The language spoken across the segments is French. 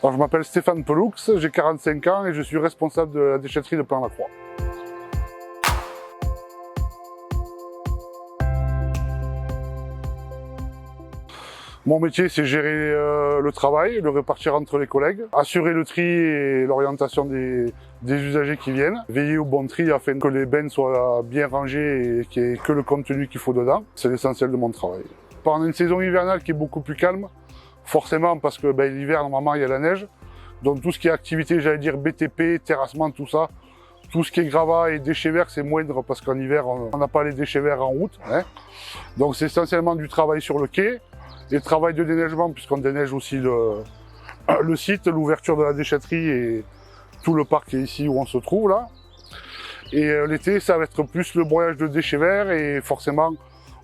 Alors, je m'appelle Stéphane Peloux, j'ai 45 ans et je suis responsable de la déchetterie de Plan-la-Croix. Mon métier, c'est gérer le travail, le répartir entre les collègues, assurer le tri et l'orientation des usagers qui viennent, veiller au bon tri afin que les bennes soient bien rangées et qu'il n'y ait que le contenu qu'il faut dedans. C'est l'essentiel de mon travail. Pendant une saison hivernale qui est beaucoup plus calme, forcément parce que l'hiver, normalement, il y a la neige. Donc tout ce qui est activité, j'allais dire BTP, terrassement, tout ça, tout ce qui est gravat et déchets verts, c'est moindre parce qu'en hiver, on n'a pas les déchets verts en route. Donc c'est essentiellement du travail sur le quai et le travail de déneigement, puisqu'on déneige aussi le site, l'ouverture de la déchetterie et tout le parc qui est ici où on se trouve là. Et l'été, ça va être plus le broyage de déchets verts et forcément,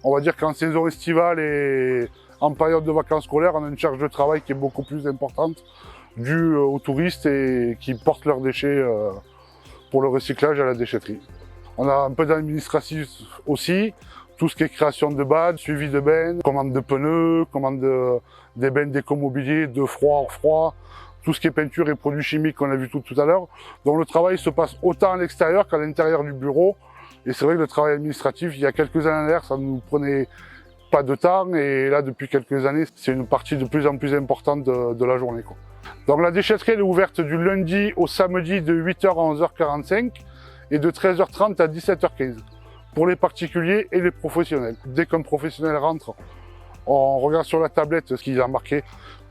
on va dire qu'en saison estivale et en période de vacances scolaires, on a une charge de travail qui est beaucoup plus importante due aux touristes et qui portent leurs déchets pour le recyclage à la déchetterie. On a un peu d'administratif aussi, tout ce qui est création de badges, suivi de bennes, commande de pneus, commande des bennes d'écomobilier, de froid, hors froid, tout ce qui est peinture et produits chimiques qu'on a vu tout à l'heure. Donc le travail se passe autant à l'extérieur qu'à l'intérieur du bureau. Et c'est vrai que le travail administratif, il y a quelques années derrière, ça ne nous prenait pas de temps. Et là, depuis quelques années, c'est une partie de plus en plus importante de la journée, quoi. Donc la déchetterie elle est ouverte du lundi au samedi de 8h à 11h45 et de 13h30 à 17h15 pour les particuliers et les professionnels. Dès qu'un professionnel rentre, on regarde sur la tablette ce qu'il a marqué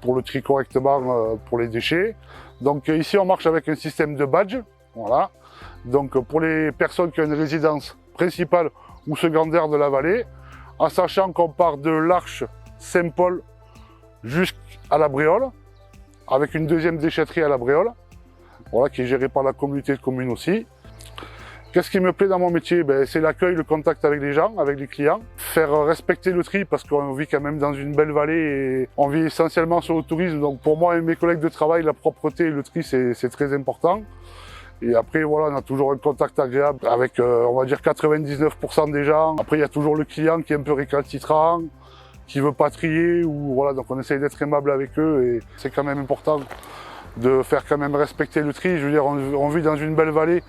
pour le tri correctement pour les déchets. Donc ici on marche avec un système de badge. Voilà. Donc pour les personnes qui ont une résidence principale ou secondaire de la vallée, en sachant qu'on part de l'Arche Saint-Paul jusqu'à la Bréole, avec une deuxième déchetterie à la Bréole, voilà, qui est gérée par la communauté de communes aussi. Qu'est-ce qui me plaît dans mon métier? C'est l'accueil, le contact avec les gens, avec les clients. Faire respecter le tri parce qu'on vit quand même dans une belle vallée et on vit essentiellement sur le tourisme. Donc pour moi et mes collègues de travail, la propreté et le tri, c'est très important. Et après, voilà, on a toujours un contact agréable avec, on va dire, 99% des gens. Après, il y a toujours le client qui est un peu récalcitrant, qui veut pas trier, ou voilà, donc on essaye d'être aimable avec eux et c'est quand même important de faire quand même respecter le tri. Je veux dire, on vit dans une belle vallée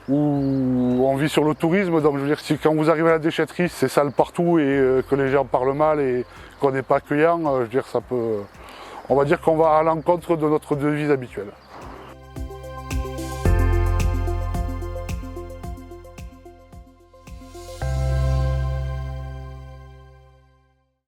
où on vit sur le tourisme, donc je veux dire, si quand vous arrivez à la déchetterie, c'est sale partout et que les gens parlent mal et qu'on n'est pas accueillant, je veux dire, ça peut, on va dire qu'on va à l'encontre de notre devise habituelle.